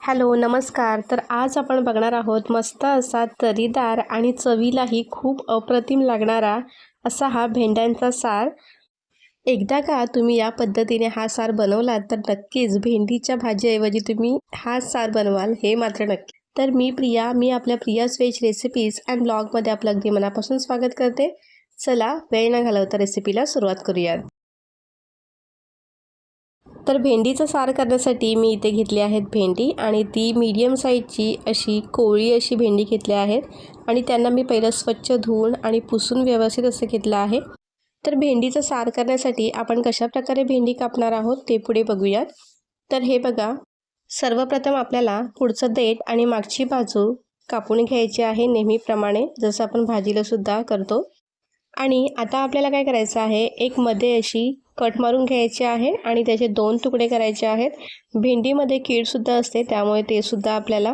Hello नमस्कार. तर आज आपण बघणार आहोत मस्त असा तर्रीदार आणि चवीलाही खूप अप्रतिम लागणारा असा हा भेंड्यांचा सार. एकदा का तुम्ही या पद्धतीने हा सार बनवलात तर नक्कीच भेंडीच्या भाजीऐवजी तुम्ही हा सार बनवाल, हे मात्र नक्की. तर मी प्रिया, मी आपल्या प्रियाज व्हेज रेसिपीज अँड ब्लॉगमध्ये आपलं अगदी मनापासून स्वागत करते. चला वेळ न घालवता रेसिपीला सुरुवात करूयात. तर भेंडीचं सार करण्यासाठी मी इथे घेतली आहेत भेंडी आणि ती मीडियम साईजची अशी कोवळी अशी भेंडी घेतली आहेत आणि त्यांना मी पहिलं स्वच्छ धुवून आणि पुसून व्यवस्थित असं घेतलं आहे. तर भेंडीचं सार करण्यासाठी आपण कशाप्रकारे भेंडी कापणार आहोत ते पुढे बघूयात. तर हे बघा, सर्वप्रथम आपल्याला पुढचं देठ आणि मागची बाजू कापून घ्यायची आहे नेहमीप्रमाणे, जसं आपण भाजीला सुद्धा करतो. आणि आता आपल्याला काय करायचं आहे, एक मध्ये अशी कट मारून घ्यायची आहे आणि त्याचे 2 तुकडे करायचे आहेत. भेंडीमध्ये कीडसुद्धा असते, त्यामुळे ते सुद्धा आपल्याला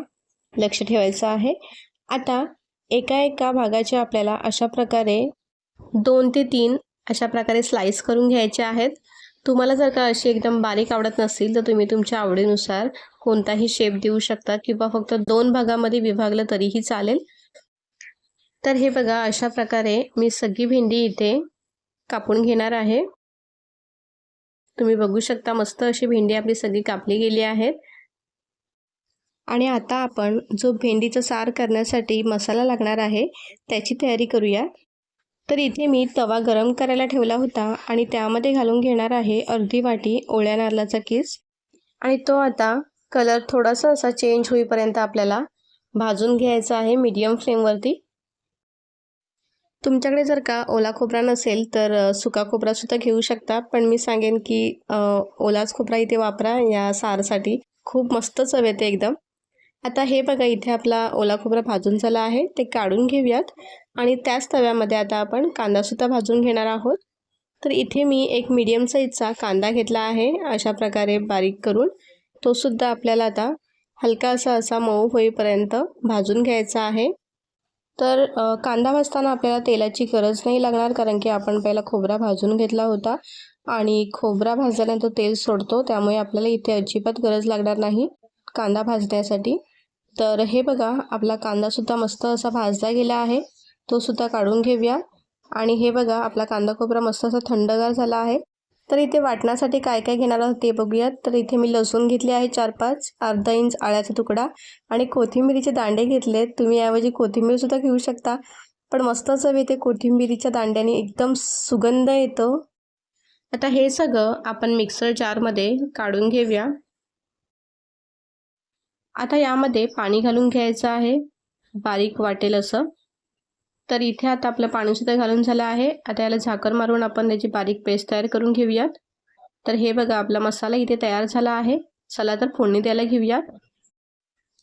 लक्ष ठेवायचं आहे. आता एका भागाचे आपल्याला अशा प्रकारे 2 ते 3 अशा प्रकारे स्लाईस करून घ्यायचे आहेत. तुम्हाला जर का अशी एकदम बारीक आवडत नसेल तर तुम्ही तुमच्या आवडीनुसार कोणताही शेप देऊ शकता किंवा फक्त 2 भागामध्ये विभागलं तरीही चालेल. तर हे बघा, अशा प्रकारे मी सगळी भेंडी इथे कापून घेणार आहे. तुम्ही बघू शकता मस्त अशी भेंडी आपली सगळी कापली गेली आहे. आणि आता आपण जो भेंडीचा सार करण्यासाठी मसाला लागणार आहे त्याची तयारी करूया. तर इथे मी तवा गरम करायला ठेवला होता आणि त्यामध्ये घालून घेणार आहे अर्धी वाटी ओल्या नारळाचा किस आणि तो आता कलर थोडासा असा चेंज होईपर्यंत आपल्याला भाजून घ्यायचा आहे मीडियम फ्लेमवरती. तुमच्याकडे जर का ओला खोबरा नसेल तर सुका खोबरासुद्धा घेऊ शकता, पण मी सांगेन की ओलाच खोबरा इथे वापरा या सारसाठी, खूप मस्त चव येते एकदम. आता हे बघा, इथे आपला ओला खोबरा भाजून झाला आहे, ते काढून घेऊयात आणि त्याच तव्यामध्ये आता आपण कांदासुद्धा भाजून घेणार आहोत. तर इथे मी एक मीडियम साईजचा कांदा घेतला आहे अशा प्रकारे बारीक करून. तो सुद्धा आपल्याला आता हलका असा मऊ होईपर्यंत भाजून घ्यायचा आहे. तर कांदा भाजताना आपल्याला तेलाची गरज नाही लागणार, कारण की आपण पहिला खोबरा भाजून घेतला होता आणि खोबरा भाजल्यानंतर तेल सोडतो, त्यामुळे आपल्याला इथे अजिबात गरज लागणार नाही कांदा भाजण्यासाठी. तर हे बघा, आपला कांदासुद्धा मस्त असा भाजला गेला आहे, तो सुद्धा काढून घेऊया. आणि हे बघा, आपला कांदा खोबरा मस्त असा थंडगार झाला आहे. तर इथे वाटण्यासाठी काय काय घेणार आहोत ते बघूयात. तर इथे मी लसूण घेतले आहे 4-5, अर्धा इंच आल्याचा तुकडा आणि कोथिंबिरीचे दांडे घेतलेत. तुम्ही याऐवजी कोथिंबीरसुद्धा घेऊ शकता, पण मस्त चव येते कोथिंबिरीच्या दांड्याने, एकदम सुगंध येतो. आता हे सगळं आपण मिक्सर जारमध्ये काढून घेऊया. आता यामध्ये पाणी घालून घ्यायचं आहे बारीक वाटेल असं. तर इथे आता आपलं पाणीसुद्धा घालून झालं आहे. आता याला झाकण मारून आपण त्याची बारीक पेस्ट तयार करून घेऊयात. तर हे बघा, आपला मसाला इथे तयार झाला आहे. चला तर फोडणी द्यायला घेऊयात.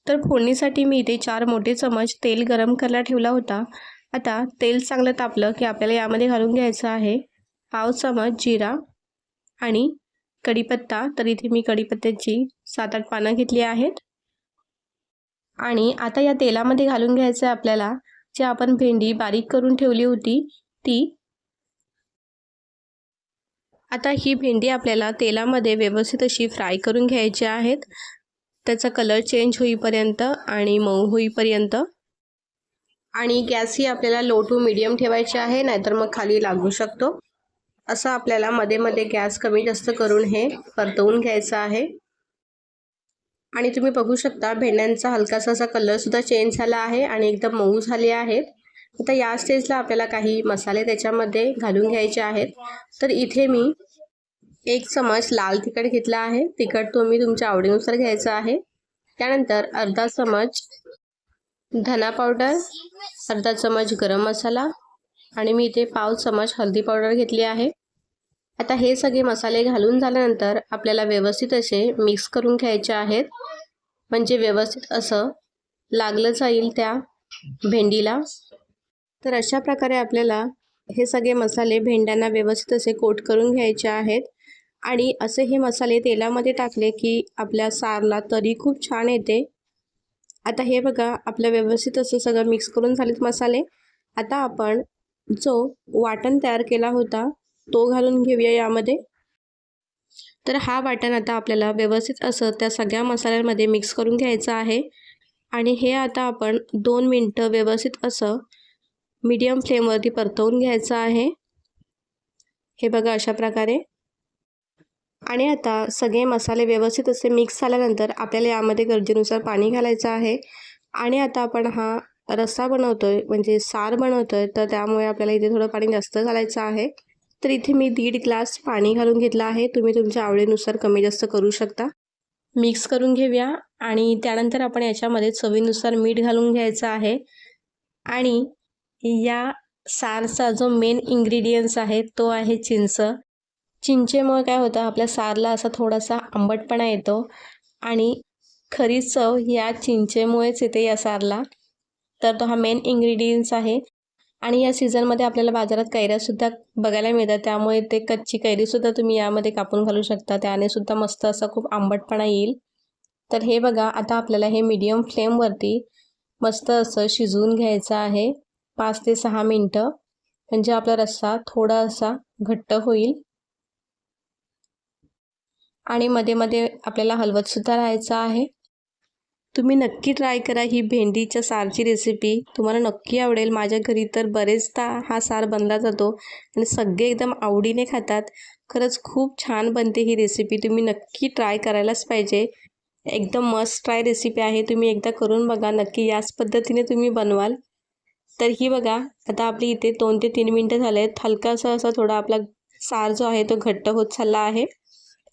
तर फोडणीसाठी मी इथे 4 मोठे चमच तेल गरम करायला ठेवला होता. आता तेल चांगलं तापलं की आपल्याला यामध्ये घालून घ्यायचं आहे पाव चमच जिरा आणि कढीपत्ता. तर इथे मी कढीपत्त्याची 7-8 पानं घेतली आहेत. आणि आता या तेलामध्ये घालून घ्यायचं आहे आपल्याला जी आपण भेंडी बारीक करून ठेवली होती ती. आता ही भेंडी आपल्याला तेलामध्ये व्यवस्थित अशी फ्राय करून घ्यायची आहेत, त्याचा कलर चेंज होईपर्यंत आणि मऊ होईपर्यंत. आणि गॅसही आपल्याला लो टू मीडियम ठेवायची आहे, नाहीतर मग खाली लागू शकतो. असं आपल्याला मध्ये मध्ये गॅस कमी जास्त करून हे परतवून घ्यायचं आहे. आणि तुम्ही बघू शकता भेंड्यांचा हलकासा असा कलरसुद्धा चेंज झाला आहे आणि एकदम मऊ झाले आहेत. आता या स्टेजला आपल्याला काही मसाले त्याच्यामध्ये घालून घ्यायचे आहेत. तर इथे मी 1 चमच लाल तिखट घेतला आहे. तिखट तुम्ही तुमच्या आवडीनुसार घ्यायचं आहे. त्यानंतर अर्धा चमच धना पावडर, अर्धा चमच गरम मसाला आणि मी इथे पाव चमच हळदी पावडर घेतली आहे. आता हे सगळे मसाले घालून झाल्यानंतर आपल्याला व्यवस्थित असे मिक्स करून घ्यायचे आहेत, म्हणजे व्यवस्थित असं लागलं जाईल त्या भेंडीला. तर अशा प्रकारे आपल्याला हे सगळे मसाले भेंड्यांना व्यवस्थित असे कोट करून घ्यायचे आहेत. आणि असे हे मसाले तेलामध्ये टाकले की आपल्या सारला तरी खूप छान येते. आता हे बघा, आपलं व्यवस्थित असं सगळं मिक्स करून झालेत मसाले. आता आपण जो वाटण तयार केला होता तो घालून घेऊया यामध्ये. तर हा वाटण आता आपल्याला व्यवस्थित असं त्या सगळ्या मसाल्यांमध्ये मिक्स करून घ्यायचं आहे आणि हे आता आपण 2 मिनटं व्यवस्थित असं मीडियम फ्लेमवरती परतवून घ्यायचं आहे। हे बघा अशा प्रकारे। आणि आता सगळे मसाले व्यवस्थित असे मिक्स झाल्यानंतर आपल्याला यामध्ये गरजेनुसार पाणी घालायचं आहे आणि आता आपण हा रस्सा बनवतोय म्हणजे सार बनवतोय, तर त्यामुळे आपल्याला इथे थोडं पाणी जास्त घालायचं आहे। तर इथे मी 1.5 ग्लास पाणी घालून घेतलं आहे। तुम्ही तुमच्या आवडीनुसार कमी जास्त करू शकता। मिक्स करून घेऊया आणि त्यानंतर आपण याच्यामध्ये चवीनुसार मीठ घालून घ्यायचं आहे आणि या सारचा जो मेन इन्ग्रेडियंट्स आहे तो आहे चिंच। चिंचेमुळे काय होतं, आपल्या सारला असा थोडासा आंबटपणा येतो आणि खरी चव या चिंचेमुळेच येते या सारला। तर तो हा मेन इन्ग्रेडियंट्स आहे आणि या सीझनमध्ये आपल्याला बाजारात कैऱ्यासुद्धा बघायला मिळतात, त्यामुळे ते कच्ची कैरीसुद्धा तुम्ही यामध्ये कापून घालू शकता, त्याने सुद्धा मस्त असा खूप आंबटपणा येईल। तर हे बघा आता आपल्याला हे मीडियम फ्लेमवरती मस्त असं शिजवून घ्यायचं आहे 5 ते 6 मिनटं, म्हणजे आपला रस्सा थोडा असा घट्ट होईल आणि मध्ये मध्ये आपल्याला हलवतसुद्धा राहायचं आहे। तुम्ही नक्की ट्राय करा ही भेंडीच्या सारची रेसिपी, तुम्हाला नक्की आवडेल। माझ्या घरी तर बरेचदा हा सार बनला जातो आणि सगळे एकदम आवडीने खातात। खरंच खूप छान बनते ही रेसिपी, तुम्ही नक्की ट्राय करायलाच पाहिजे। एकदम मस्ट ट्राय रेसिपी आहे, तुम्ही एकदा करून बघा नक्की, याच पद्धतीने तुम्ही बनवाल। तर ही बघा आता आपली इथे 2 ते 3 मिनटं झाले आहेत। हलकासा असा थोडा आपला सार जो आहे तो घट्ट होत चालला आहे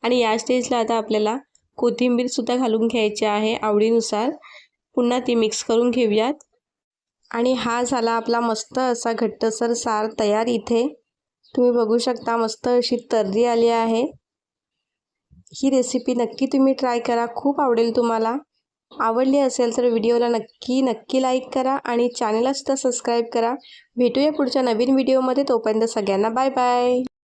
आणि या स्टेजला आता आपल्याला कोथिंबीरसुद्धा घालून घ्यायची आहे आवडीनुसार। पुन्हा ती मिक्स करून घेऊयात आणि हा झाला आपला मस्त असा घट्टसर सार तयार। इथे तुम्ही बघू शकता मस्त अशी तर्री आली आहे। ही रेसिपी नक्की तुम्ही ट्राय करा, खूप आवडेल तुम्हाला। आवडली असेल तर व्हिडिओला नक्की लाईक करा आणि चॅनलला सुद्धा सबस्क्राईब करा। भेटूया पुढच्या नवीन व्हिडिओमध्ये, तोपर्यंत सगळ्यांना बाय बाय।